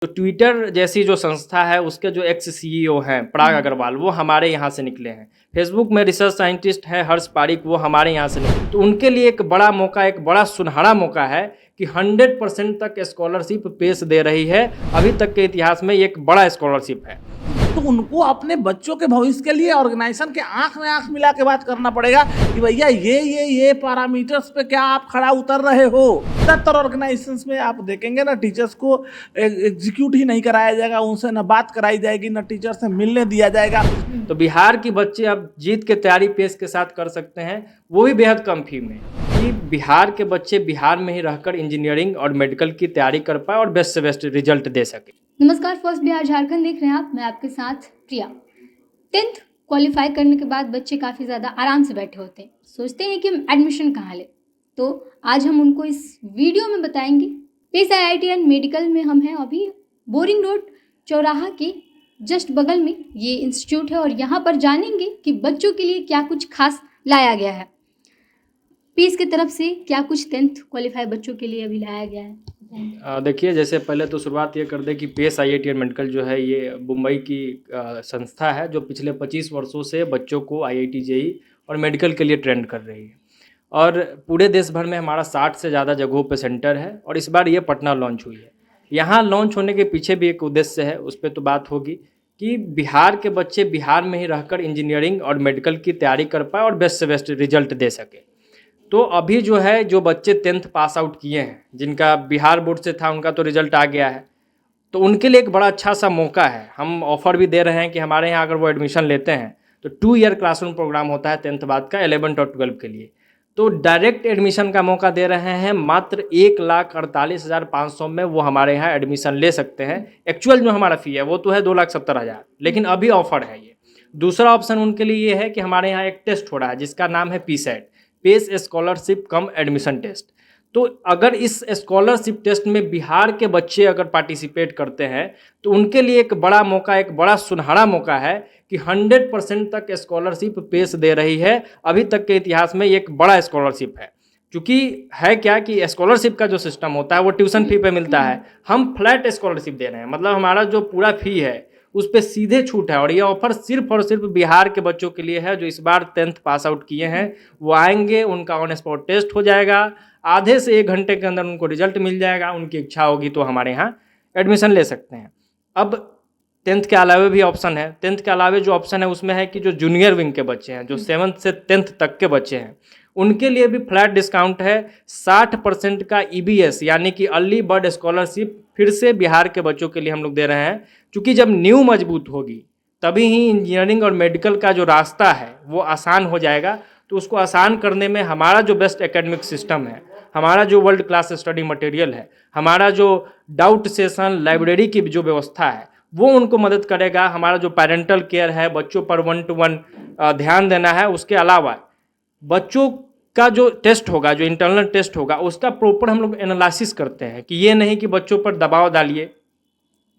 तो ट्विटर जैसी जो संस्था है उसके जो एक्स सीईओ हैं पराग अग्रवाल, वो हमारे यहाँ से निकले हैं। फेसबुक में रिसर्च साइंटिस्ट हैं हर्ष पारिक, वो हमारे यहाँ से निकले। तो उनके लिए एक बड़ा मौका, एक बड़ा सुनहरा मौका है कि 100% तक स्कॉलरशिप पेश दे रही है। अभी तक के इतिहास में एक बड़ा स्कॉलरशिप है। तो उनको अपने बच्चों के भविष्य के लिए ऑर्गेनाइजेशन के आंख में आंख मिला के बात करना पड़ेगा कि भैया ये पैरामीटर्स पे क्या आप खड़ा उतर रहे हो। ज़्यादातर ऑर्गेनाइजेशंस में आप देखेंगे ना, टीचर्स को एग्जीक्यूट ही नहीं कराया जाएगा, उनसे न बात कराई जाएगी, न टीचर से मिलने दिया जाएगा। तो बिहार के बच्चे अब जीत के तैयारी पेश के साथ कर सकते हैं, वो भी बेहद कम फी में, कि बिहार के बच्चे बिहार में ही रहकर इंजीनियरिंग और मेडिकल की तैयारी कर पाए और बेस्ट से बेस्ट रिजल्ट दे सके। नमस्कार, फर्स्ट बिहार झारखंड देख रहे हैं आप, मैं आपके साथ प्रिया। 10th क्वालिफाई करने के बाद बच्चे काफ़ी ज़्यादा आराम से बैठे होते हैं, सोचते हैं कि हम एडमिशन कहाँ लें। तो आज हम उनको इस वीडियो में बताएंगे। पेस IIT एंड मेडिकल में हम हैं अभी, बोरिंग रोड चौराहा के जस्ट बगल में ये इंस्टीट्यूट है, और यहाँ पर जानेंगे कि बच्चों के लिए क्या कुछ खास लाया गया है। पेस की तरफ से क्या कुछ 10th क्वालिफाई बच्चों के लिए अभी लाया गया है। देखिए, जैसे पहले तो शुरुआत ये कर दे कि पेस IIT एंड मेडिकल जो है ये मुंबई की संस्था है जो पिछले 25 वर्षों से बच्चों को IIT JEE और मेडिकल के लिए ट्रेंड कर रही है। और पूरे देश भर में हमारा 60 से ज़्यादा जगहों पे सेंटर है, और इस बार ये पटना लॉन्च हुई है। यहाँ लॉन्च होने के पीछे भी एक उद्देश्य है, उस पर तो बात होगी कि बिहार के बच्चे बिहार में ही रहकर इंजीनियरिंग और मेडिकल की तैयारी कर पाए और बेस्ट से बेस्ट रिजल्ट दे सके। तो अभी जो है, जो बच्चे 10th पास आउट किए हैं, जिनका बिहार बोर्ड से था, उनका तो रिजल्ट आ गया है, तो उनके लिए एक बड़ा अच्छा सा मौका है। हम ऑफ़र भी दे रहे हैं कि हमारे यहाँ अगर वो एडमिशन लेते हैं तो 2 ईयर क्लासरूम प्रोग्राम होता है 10th बाद का 11th और 12th के लिए। तो डायरेक्ट एडमिशन का मौका दे रहे हैं। मात्र 1,48,500 में वो हमारे यहाँ एडमिशन ले सकते हैं। एक्चुअल जो हमारा फ़ी है वो तो है 2,70,000, लेकिन अभी ऑफ़र है ये। दूसरा ऑप्शन उनके लिए ये है कि हमारे यहाँ एक टेस्ट हो रहा है जिसका नाम है PSET, पेस स्कॉलरशिप कम एडमिशन टेस्ट। तो अगर इस स्कॉलरशिप टेस्ट में बिहार के बच्चे अगर पार्टिसिपेट करते हैं तो उनके लिए एक बड़ा मौका, एक बड़ा सुनहरा मौका है कि 100% तक स्कॉलरशिप पेश दे रही है। अभी तक के इतिहास में एक बड़ा स्कॉलरशिप है। क्योंकि है क्या कि स्कॉलरशिप का जो सिस्टम होता है वो ट्यूशन फी पे मिलता है, हम फ्लैट स्कॉलरशिप दे रहे हैं। मतलब हमारा जो पूरा फी है उस पर सीधे छूट है, और ये ऑफर सिर्फ और सिर्फ बिहार के बच्चों के लिए है जो इस बार 10th पास आउट किए हैं। वो आएंगे, उनका ऑन स्पॉट टेस्ट हो जाएगा, आधे से 1 घंटे के अंदर उनको रिजल्ट मिल जाएगा। उनकी इच्छा होगी तो हमारे यहाँ एडमिशन ले सकते हैं। अब 10th के अलावे भी ऑप्शन है। 10th के अलावे जो ऑप्शन है उसमें है कि जो जूनियर विंग के बच्चे हैं, जो 7th से 10th तक के बच्चे हैं, उनके लिए भी फ्लैट डिस्काउंट है। 60% का EBS यानी कि अर्ली बर्ड स्कॉलरशिप फिर से बिहार के बच्चों के लिए हम लोग दे रहे हैं। क्योंकि जब न्यू मजबूत होगी तभी ही इंजीनियरिंग और मेडिकल का जो रास्ता है वो आसान हो जाएगा। तो उसको आसान करने में हमारा जो बेस्ट एकेडमिक सिस्टम है, हमारा जो वर्ल्ड क्लास स्टडी मटेरियल है, हमारा जो डाउट सेशन लाइब्रेरी की जो व्यवस्था है वो उनको मदद करेगा। हमारा जो पेरेंटल केयर है, बच्चों पर 1 to 1 ध्यान देना है। उसके अलावा बच्चों का जो टेस्ट होगा, जो इंटरनल टेस्ट होगा, उसका प्रॉपर हम लोग एनालिसिस करते हैं कि ये नहीं कि बच्चों पर दबाव डालिए।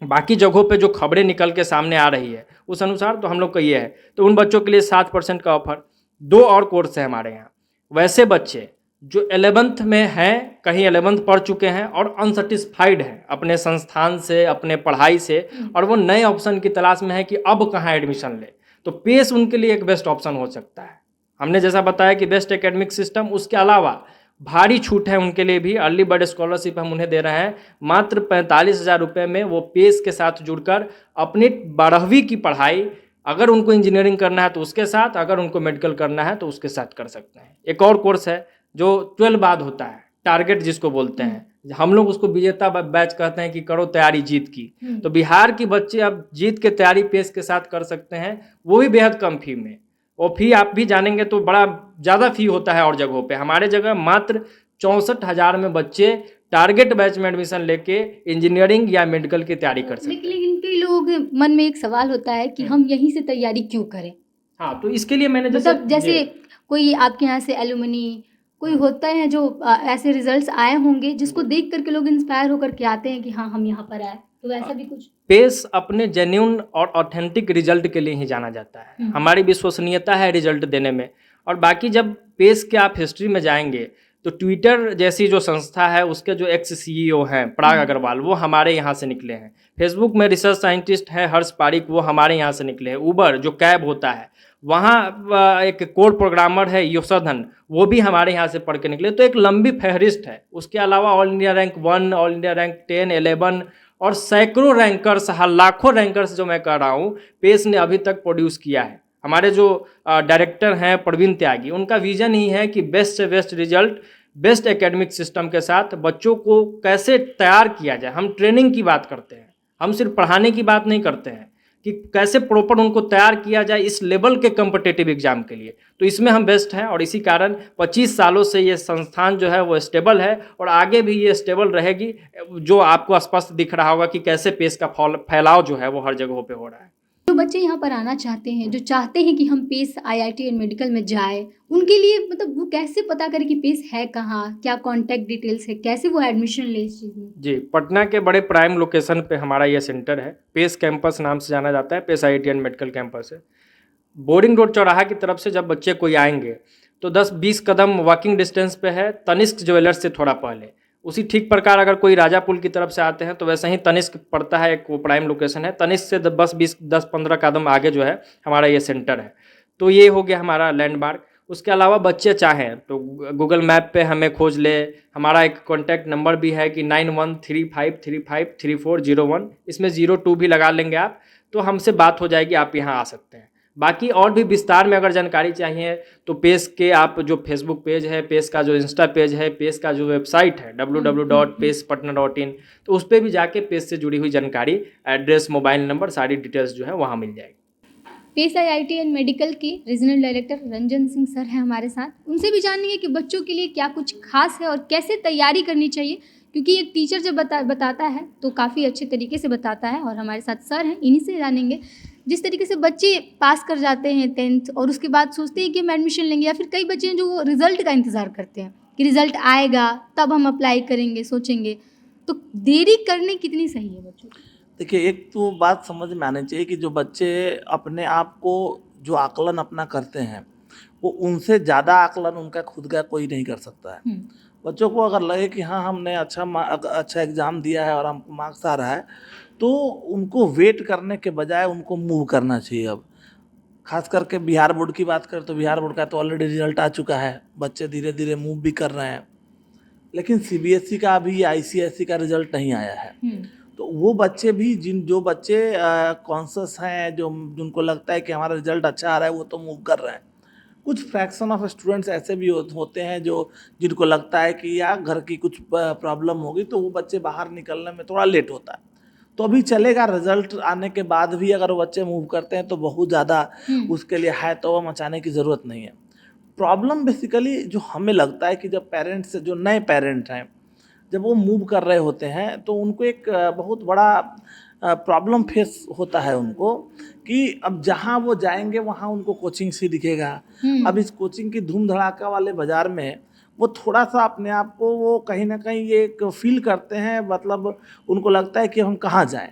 बाकी जगहों पे जो खबरें निकल के सामने आ रही है उस अनुसार तो हम लोग का ये है। तो उन बच्चों के लिए 7% का ऑफर। 2 और कोर्स है हमारे यहाँ। वैसे बच्चे जो 11th में हैं, कहीं 11th पढ़ चुके हैं और अनसेटिस्फाइड हैं अपने संस्थान से, अपने पढ़ाई से, और वो नए ऑप्शन की तलाश में है कि अब कहाँ एडमिशन ले, तो पेस उनके लिए एक बेस्ट ऑप्शन हो सकता है। हमने जैसा बताया कि बेस्ट एकेडमिक सिस्टम, उसके अलावा भारी छूट है उनके लिए भी। अर्ली बर्ड स्कॉलरशिप हम उन्हें दे रहे हैं मात्र 45,000 रुपये में। वो पेस के साथ जुड़कर अपनी 12वीं की पढ़ाई, अगर उनको इंजीनियरिंग करना है तो उसके साथ, अगर उनको मेडिकल करना है तो उसके साथ कर सकते हैं। एक और कोर्स है जो 12 बाद होता है, टारगेट जिसको बोलते हैं, हम लोग उसको विजेता बैच कहते हैं कि करो तैयारी जीत की। तो बिहार के बच्चे अब जीत के तैयारी पेस के साथ कर सकते हैं, वो भी बेहद कम फी में। और फी आप भी जानेंगे तो बड़ा ज़्यादा फी होता है और जगहों पे। हमारे जगह मात्र 64,000 में बच्चे टारगेट बैच में एडमिशन लेके इंजीनियरिंग या मेडिकल की तैयारी कर सकते हैं। लेकिन कई लोग मन में एक सवाल होता है कि हम यहीं से तैयारी क्यों करें। हाँ, तो इसके लिए मैंने मतलब जैसे कोई आपके यहाँ से एलुमनी कोई होता है जो ऐसे रिजल्ट्स आए होंगे जिसको देख करके लोग इंस्पायर होकर के आते हैं कि हाँ हम यहाँ पर आए, तो वैसा भी कुछ। पेस अपने जेन्युइन और ऑथेंटिक रिजल्ट के लिए ही जाना जाता है। हमारी विश्वसनीयता है रिजल्ट देने में। और बाकी जब पेस के आप हिस्ट्री में जाएंगे तो ट्विटर जैसी जो संस्था है उसके जो एक्स CEO हैं पराग अग्रवाल, वो हमारे यहाँ से निकले हैं। फेसबुक में रिसर्च साइंटिस्ट है हर्ष पारिक, वो हमारे यहाँ से निकले हैं। उबर जो कैब होता है, वहाँ एक कोड प्रोग्रामर है यशोधन, वो भी हमारे यहाँ से पढ़ के निकले। तो एक लंबी फहरिस्त है। उसके अलावा all India rank 1, all India rank 10, 11 और सैकड़ों रैंकर्स, लाखों रैंकर्स जो मैं कह रहा हूँ, पेस ने अभी तक प्रोड्यूस किया है। हमारे जो डायरेक्टर हैं प्रवीण त्यागी, उनका विजन ही है कि बेस्ट से best result, best academic system के साथ बच्चों को कैसे तैयार किया जाए। हम ट्रेनिंग की बात करते हैं, हम सिर्फ पढ़ाने की बात नहीं करते हैं कि कैसे प्रॉपर उनको तैयार किया जाए इस लेवल के कम्पिटिटिव एग्जाम के लिए। तो इसमें हम बेस्ट हैं और इसी कारण 25 सालों से ये संस्थान जो है वो स्टेबल है और आगे भी ये स्टेबल रहेगी। जो आपको स्पष्ट दिख रहा होगा कि कैसे पेस का फैलाव जो है वो हर जगहों पे हो रहा है। जो बच्चे यहाँ पर आना चाहते हैं, जो चाहते हैं कि हम पेस IIT और मेडिकल में जाए, उनके लिए मतलब वो कैसे पता करें कि पेस है कहाँ, क्या कॉन्टैक्ट डिटेल्स है, कैसे वो एडमिशन ले इस चीज़ में? जी, पटना के बड़े प्राइम लोकेशन पे हमारा ये सेंटर है। पेस कैंपस नाम से जाना जाता है, Pace IIT and medical campus है। बोरिंग रोड चौराहा की तरफ से जब बच्चे कोई आएंगे तो 10-20 कदम वॉकिंग डिस्टेंस पे है तनिष्क ज्वेलर्स से थोड़ा पहले। उसी ठीक प्रकार अगर कोई राजापुल की तरफ से आते हैं तो वैसे ही तनिष्क पड़ता है, एक वो प्राइम लोकेशन है। तनिष्क से बस 10-15 कदम आगे जो है हमारा ये सेंटर है। तो ये हो गया हमारा लैंडमार्क। उसके अलावा बच्चे चाहें तो गूगल मैप पे हमें खोज ले। हमारा एक कॉन्टैक्ट नंबर भी है कि 9135353401, इसमें 02 भी लगा लेंगे आप, तो हमसे बात हो जाएगी, आप यहाँ आ सकते हैं। बाकी और भी विस्तार में अगर जानकारी चाहिए तो पेस के आप जो फेसबुक पेज है, पेस का जो इंस्टा पेज है, पेस का जो वेबसाइट है www.pespatna.in, तो उस पर भी जाके पेस से जुड़ी हुई जानकारी, एड्रेस, मोबाइल नंबर, सारी डिटेल्स जो है वहाँ मिल जाएगी। पेस IIT एंड मेडिकल के regional director Ranjan Singh sir हैं हमारे साथ। उनसे भी जानेंगे कि बच्चों के लिए क्या कुछ खास है और कैसे तैयारी करनी चाहिए, क्योंकि एक टीचर जब बताता है तो काफ़ी अच्छे तरीके से बताता है। और हमारे साथ सर हैं, इन्हीं से जानेंगे जिस तरीके से बच्चे पास कर जाते हैं 10th और उसके बाद सोचते हैं कि हम एडमिशन लेंगे, या फिर कई बच्चे हैं जो वो रिज़ल्ट का इंतज़ार करते हैं कि रिज़ल्ट आएगा तब हम अप्लाई करेंगे, सोचेंगे। तो देरी करनी कितनी सही है बच्चों की? देखिए, एक तो बात समझ में आनी चाहिए कि जो बच्चे अपने आप को जो आकलन अपना करते हैं, वो उनसे ज़्यादा आकलन उनका खुद का कोई नहीं कर सकता है। बच्चों को अगर लगे कि हाँ, हमने अच्छा एग्ज़ाम दिया है और हमको मार्क्स आ रहा है, तो उनको वेट करने के बजाय उनको मूव करना चाहिए। अब खास करके बिहार बोर्ड की बात करें तो बिहार बोर्ड का तो ऑलरेडी रिजल्ट आ चुका है, बच्चे धीरे धीरे मूव भी कर रहे हैं। लेकिन CBSE का अभी ICSE का रिजल्ट नहीं आया है। तो वो बच्चे भी जो बच्चे कॉन्शियस हैं, जिनको लगता है कि हमारा रिजल्ट अच्छा आ रहा है, वो तो मूव कर रहे हैं। कुछ फ्रैक्शन ऑफ स्टूडेंट्स ऐसे भी होते हैं जिनको लगता है कि यार घर की कुछ प्रॉब्लम होगी, तो वो बच्चे बाहर निकलने में थोड़ा लेट होता है। तो अभी चलेगा, रिजल्ट आने के बाद भी अगर वो बच्चे मूव करते हैं तो बहुत ज़्यादा उसके लिए हाय तौबा मचाने की ज़रूरत नहीं है। प्रॉब्लम बेसिकली जो हमें लगता है कि जब पेरेंट्स, जो नए पेरेंट हैं, जब वो मूव कर रहे होते हैं तो उनको एक बहुत बड़ा प्रॉब्लम फेस होता है उनको, कि अब जहाँ वो जाएंगे वहाँ उनको कोचिंग से दिखेगा। अब इस कोचिंग की धूम धड़ाका वाले बाज़ार में वो थोड़ा सा अपने आप को वो कहीं ना कहीं ये एक फील करते हैं, मतलब उनको लगता है कि हम कहाँ जाएं।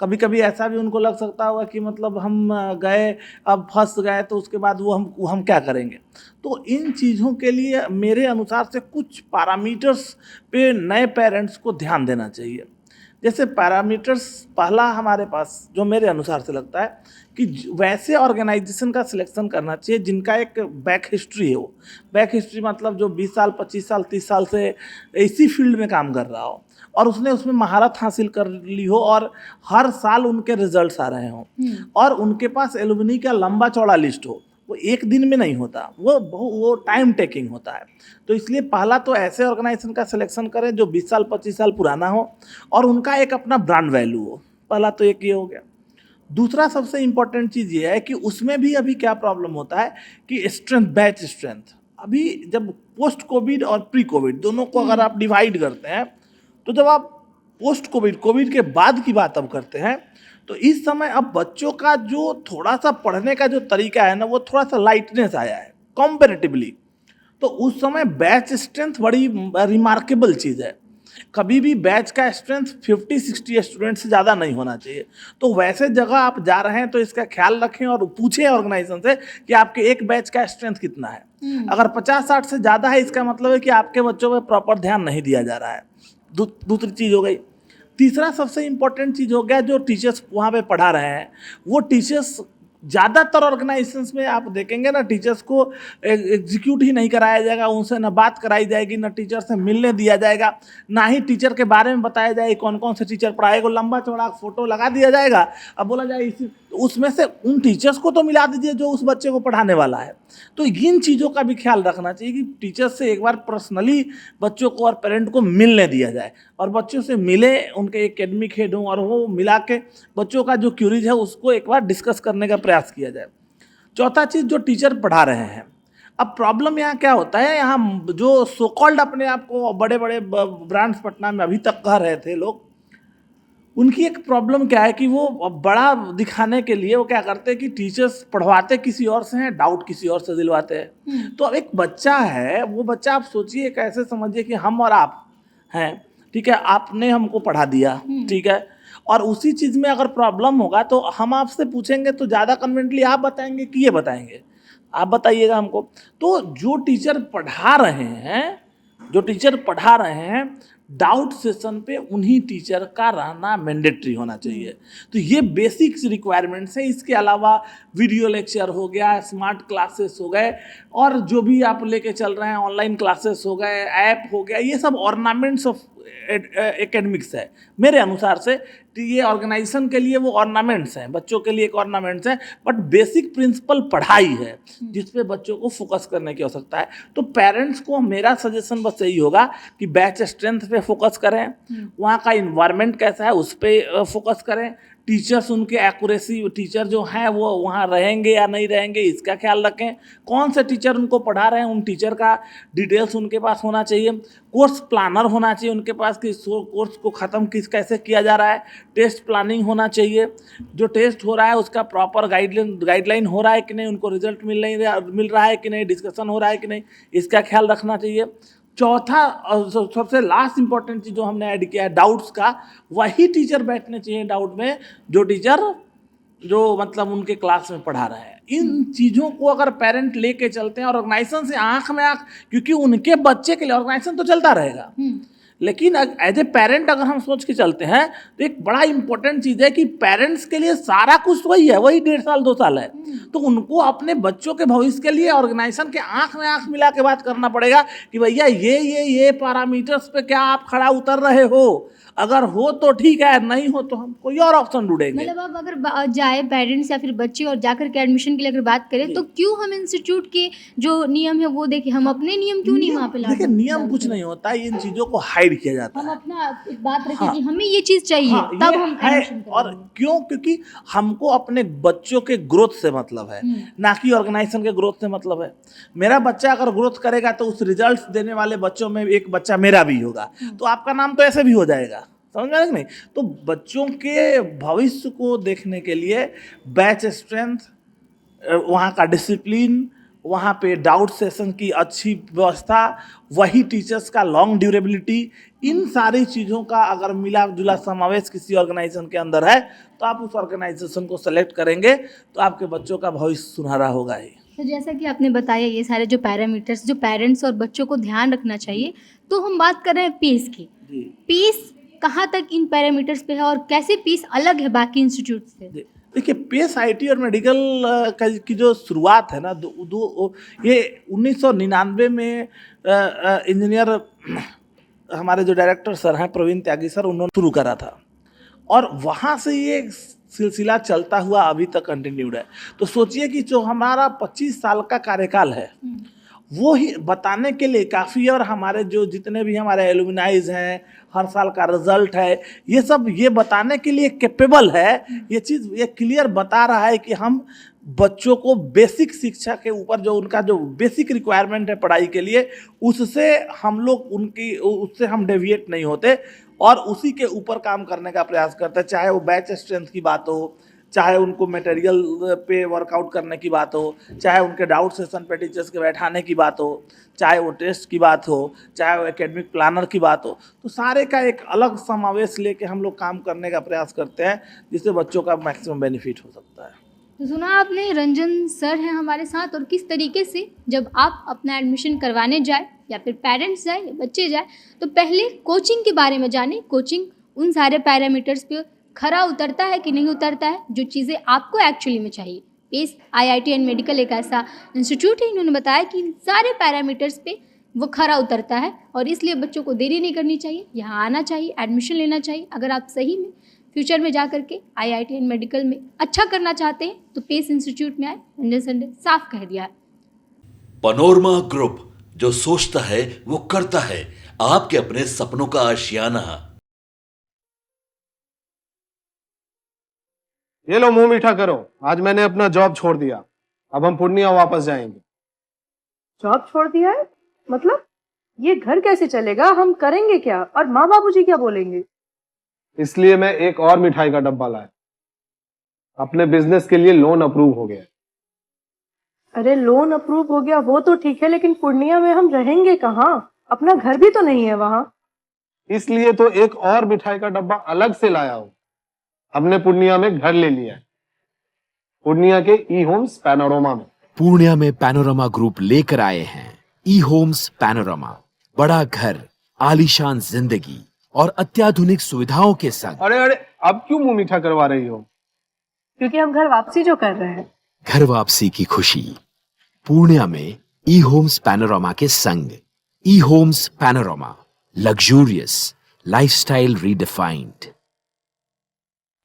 कभी कभी ऐसा भी उनको लग सकता होगा कि मतलब हम गए, अब फंस गए, तो उसके बाद वो हम क्या करेंगे। तो इन चीज़ों के लिए मेरे अनुसार से कुछ पैरामीटर्स पे नए पेरेंट्स को ध्यान देना चाहिए। जैसे पैरामीटर्स, पहला हमारे पास जो मेरे अनुसार से लगता है कि वैसे ऑर्गेनाइजेशन का सिलेक्शन करना चाहिए जिनका एक बैक हिस्ट्री हो। बैक हिस्ट्री मतलब जो 20 साल, 25 साल, 30 साल से इसी फील्ड में काम कर रहा हो और उसने उसमें महारत हासिल कर ली हो और हर साल उनके रिजल्ट्स आ रहे हों, और उनके पास एलुमनी का लंबा चौड़ा लिस्ट हो। वो एक दिन में नहीं होता, वो टाइम टेकिंग होता है। तो इसलिए पहला तो ऐसे ऑर्गेनाइजेशन का सिलेक्शन करें जो 20 साल 25 साल पुराना हो और उनका एक अपना ब्रांड वैल्यू हो। पहला तो एक ये हो गया। दूसरा सबसे इम्पोर्टेंट चीज़ ये है कि उसमें भी अभी क्या प्रॉब्लम होता है कि स्ट्रेंथ, बैच स्ट्रेंथ। अभी जब पोस्ट कोविड और प्री कोविड दोनों को अगर आप डिवाइड करते हैं, तो जब आप पोस्ट कोविड के बाद की बात अब करते हैं, तो इस समय अब बच्चों का जो थोड़ा सा पढ़ने का जो तरीका है ना, वो थोड़ा सा लाइटनेस आया है कंपैरेटिवली। तो उस समय बैच स्ट्रेंथ बड़ी रिमार्केबल चीज़ है। कभी भी बैच का स्ट्रेंथ 50-60 स्टूडेंट से ज़्यादा नहीं होना चाहिए। तो वैसे जगह आप जा रहे हैं तो इसका ख्याल रखें और पूछें ऑर्गेनाइजेशन से कि आपके एक बैच का स्ट्रेंथ कितना है। अगर 50-60 से ज़्यादा है, इसका मतलब है कि आपके बच्चों पर प्रॉपर ध्यान नहीं दिया जा रहा है। दूसरी चीज़ हो गई। तीसरा सबसे इम्पोर्टेंट चीज़ हो गया, जो टीचर्स वहाँ पे पढ़ा रहे हैं वो टीचर्स, ज़्यादातर ऑर्गेनाइजेशंस में आप देखेंगे ना, टीचर्स को एग्जीक्यूट ही नहीं कराया जाएगा, उनसे ना बात कराई जाएगी, ना टीचर से मिलने दिया जाएगा, ना ही टीचर के बारे में बताया जाए कौन कौन से टीचर पढ़ाए। को लंबा चौड़ा फोटो लगा दिया जाएगा, अब बोला जाए इसी उसमें से उन टीचर्स को तो मिला दीजिए जो उस बच्चे को पढ़ाने वाला है। तो इन चीज़ों का भी ख्याल रखना चाहिए कि टीचर्स से एक बार पर्सनली बच्चों को और पेरेंट को मिलने दिया जाए, और बच्चों से मिले, उनके एकेडमिक हेड हों, और वो मिला के बच्चों का जो क्यूरीज है उसको एक बार डिस्कस करने का प्रयास किया जाए। चौथा चीज़, जो टीचर पढ़ा रहे हैं, अब प्रॉब्लम यहाँ क्या होता है, यहाँ जो सो कॉल्ड अपने आप को बड़े बड़े ब्रांड्स पटना में अभी तक कह रहे थे लोग, उनकी एक प्रॉब्लम क्या है कि वो बड़ा दिखाने के लिए वो क्या करते हैं कि टीचर्स पढ़वाते किसी और से हैं, डाउट किसी और से दिलवाते हैं। तो अब एक बच्चा है, वो बच्चा आप सोचिए, कैसे समझिए कि हम और आप हैं, ठीक है, आपने हमको पढ़ा दिया, ठीक है, और उसी चीज़ में अगर प्रॉब्लम होगा तो हम आपसे पूछेंगे तो ज़्यादा कन्वीनियंटली आप बताएंगे कि ये बताएंगे, आप बताइएगा हमको। तो जो टीचर पढ़ा रहे हैं डाउट सेशन पे उन्हीं टीचर का रहना मैंडेटरी होना चाहिए। तो ये बेसिक रिक्वायरमेंट्स हैं। इसके अलावा वीडियो लेक्चर हो गया, स्मार्ट क्लासेस हो गए, और जो भी आप लेके चल रहे हैं ऑनलाइन क्लासेस हो गए, ऐप हो गया, ये सब ऑर्नामेंट्स ऑफ एकेडमिक्स है मेरे अनुसार से। तो ये ऑर्गेनाइजेशन के लिए वो ऑर्नामेंट्स हैं, बच्चों के लिए एक ऑर्नामेंट्स हैं, बट बेसिक प्रिंसिपल पढ़ाई है जिस पे बच्चों को फोकस करने की आवश्यकता है। तो पेरेंट्स को मेरा सजेशन बस यही होगा कि बैच स्ट्रेंथ पे फोकस करें, वहाँ का इन्वायरमेंट कैसा है उस पर फोकस करें, टीचर्स उनके एक्यूरेसी, टीचर जो हैं वो वहाँ रहेंगे या नहीं रहेंगे इसका ख्याल रखें, कौन से टीचर उनको पढ़ा रहे हैं उन टीचर का डिटेल्स उनके पास होना चाहिए, कोर्स प्लानर होना चाहिए उनके पास कि कोर्स को ख़त्म कैसे किया जा रहा है, टेस्ट प्लानिंग होना चाहिए, जो टेस्ट हो रहा है उसका प्रॉपर गाइडलाइन हो रहा है कि नहीं, उनको रिजल्ट मिल रहा है कि नहीं, डिस्कशन हो रहा है कि नहीं, इसका ख्याल रखना चाहिए। चौथा और सबसे लास्ट इंपॉर्टेंट चीज़ जो हमने ऐड किया है डाउट्स का, वही टीचर बैठने चाहिए डाउट में जो टीचर जो मतलब उनके क्लास में पढ़ा रहे हैं। इन चीज़ों को अगर पेरेंट लेके चलते हैं और ऑर्गेनाइजेशन से आंख में आंख, क्योंकि उनके बच्चे के लिए ऑर्गेनाइजेशन तो चलता रहेगा, लेकिन एज ए पेरेंट अगर हम सोच के चलते हैं तो एक बड़ा इंपॉर्टेंट चीज़ है कि पेरेंट्स के लिए सारा कुछ वही है, वही 1.5 साल 2 साल है। तो उनको अपने बच्चों के भविष्य के लिए ऑर्गेनाइजेशन के आंख में आंख मिला के बात करना पड़ेगा कि भैया ये पैरामीटर्स पे क्या आप खड़ा उतर रहे हो, अगर हो तो ठीक है, नहीं हो तो हम कोई और ऑप्शन ढूंढेंगे। मतलब अब अगर जाए पेरेंट्स या फिर बच्चे और जाकर के एडमिशन के लिए अगर बात करें तो क्यों हम इंस्टीट्यूट के जो नियम है वो देखें, हम अपने नियम क्यों नहीं वहाँ पे लाते? देखिए, नियम कुछ नहीं होता है, इन चीज़ों को हाइड किया जाता है। हम अपना एक बात रखें कि हमें ये चीज़ चाहिए, तब हम एडमिशन करेंगे। और क्यों? क्योंकि हमको अपने बच्चों के ग्रोथ से मतलब है, ना कि ऑर्गेनाइजेशन के ग्रोथ से मतलब है। मेरा बच्चा अगर ग्रोथ करेगा तो उस रिजल्ट देने वाले बच्चों में एक बच्चा मेरा भी होगा, तो आपका नाम तो ऐसे भी हो जाएगा, समझ में नहीं? तो बच्चों के भविष्य को देखने के लिए बैच स्ट्रेंथ, वहाँ का डिसिप्लिन, वहाँ पे डाउट सेशन की अच्छी व्यवस्था, वही टीचर्स का लॉन्ग ड्यूरेबिलिटी, इन सारी चीज़ों का अगर मिला जुला समावेश किसी ऑर्गेनाइजेशन के अंदर है तो आप उस ऑर्गेनाइजेशन को सेलेक्ट करेंगे तो आपके बच्चों का भविष्य सुनहरा होगा ही। तो जैसा कि आपने बताया ये सारे जो पैरामीटर्स जो पेरेंट्स और बच्चों को ध्यान रखना चाहिए, तो हम बात कर रहे हैं पीस की। पीस कहाँ तक इन पैरामीटर्स पे है और कैसे पीस अलग है बाकी इंस्टीट्यूट से? देखिए, पेस आईटी और मेडिकल की जो शुरुआत है ना, ये 1999 में इंजीनियर हमारे जो डायरेक्टर सर हैं प्रवीण त्यागी सर, उन्होंने शुरू करा था, और वहाँ से ये सिलसिला चलता हुआ अभी तक कंटिन्यूड है। तो सोचिए कि जो हमारा 25 साल का कार्यकाल है वो ही बताने के लिए काफ़ी है, और हमारे जो जितने भी हमारे एलुमनाइज हैं, हर साल का रिजल्ट है, ये सब ये बताने के लिए कैपेबल है। ये चीज़ ये क्लियर बता रहा है कि हम बच्चों को बेसिक शिक्षा के ऊपर जो उनका जो बेसिक रिक्वायरमेंट है पढ़ाई के लिए, उससे हम लोग उससे हम डेविएट नहीं होते और उसी के ऊपर काम करने का प्रयास करते हैं। चाहे वो बैच स्ट्रेंथ की बात हो, चाहे उनको मटेरियल पे वर्कआउट करने की बात हो, चाहे उनके डाउट सेशन पे टीचर्स के बैठाने की बात हो, चाहे वो टेस्ट की बात हो, चाहे वो एकेडमिक प्लानर की बात हो, तो सारे का एक अलग समावेश लेके हम लोग काम करने का प्रयास करते हैं जिससे बच्चों का मैक्सिमम बेनिफिट हो सकता है। तो सुना आपने, रंजन सर हैं हमारे साथ, और किस तरीके से जब आप अपना एडमिशन करवाने जाए या फिर पेरेंट्स जाए या बच्चे जाए तो पहले कोचिंग के बारे में जाने। कोचिंग उन सारे पैरामीटर्स पे खरा उतरता है कि नहीं उतरता है, जो चीज़ें आपको एक्चुअली में चाहिए। पेस IIT एंड मेडिकल एक ऐसा इंस्टीट्यूट है, इन्होंने बताया कि इन सारे पैरामीटर्स पे वो खरा उतरता है और इसलिए बच्चों को देरी नहीं करनी चाहिए, यहाँ आना चाहिए, एडमिशन लेना चाहिए। अगर आप सही में फ्यूचर में जा करके IIT एंड मेडिकल में अच्छा करना चाहते हैं तो पेस इंस्टीट्यूट में आए। रंजन सर ने साफ कह दिया है। पैनोरमा ग्रुप, जो सोचता है वो करता है, आपके अपने सपनों का आशियाना। ये लो मुंह मीठा करो, आज मैंने अपना जॉब छोड़ दिया, अब हम पूर्णिया वापस जाएंगे। जॉब छोड़ दिया है? मतलब ये घर कैसे चलेगा? हम करेंगे क्या? और माँ बाबूजी क्या बोलेंगे? इसलिए मैं एक और मिठाई का डब्बा लाया, अपने बिजनेस के लिए लोन अप्रूव हो गया। अरे लोन अप्रूव हो गया वो तो ठीक है, लेकिन पूर्णिया में हम रहेंगे कहाँ? अपना घर भी तो नहीं है वहाँ। इसलिए तो एक और मिठाई का डब्बा अलग से लाया हूँ। हमने पूर्णिया में घर ले लिया है, पूर्णिया के ई-होम्स पैनोरमा में। पूर्णिया में पैनोरमा ग्रुप लेकर आए हैं ई-होम्स पैनोरमा। बड़ा घर, आलीशान जिंदगी और अत्याधुनिक सुविधाओं के संग। अरे अरे, अब क्यों मुंह मीठा करवा रही हो? क्योंकि हम घर वापसी जो कर रहे हैं। घर वापसी की खुशी पूर्णिया में ई-होम्स पैनोरमा के संग। ई-होम्स पैनोरमा, लग्जूरियस लाइफस्टाइल रीडिफाइंड।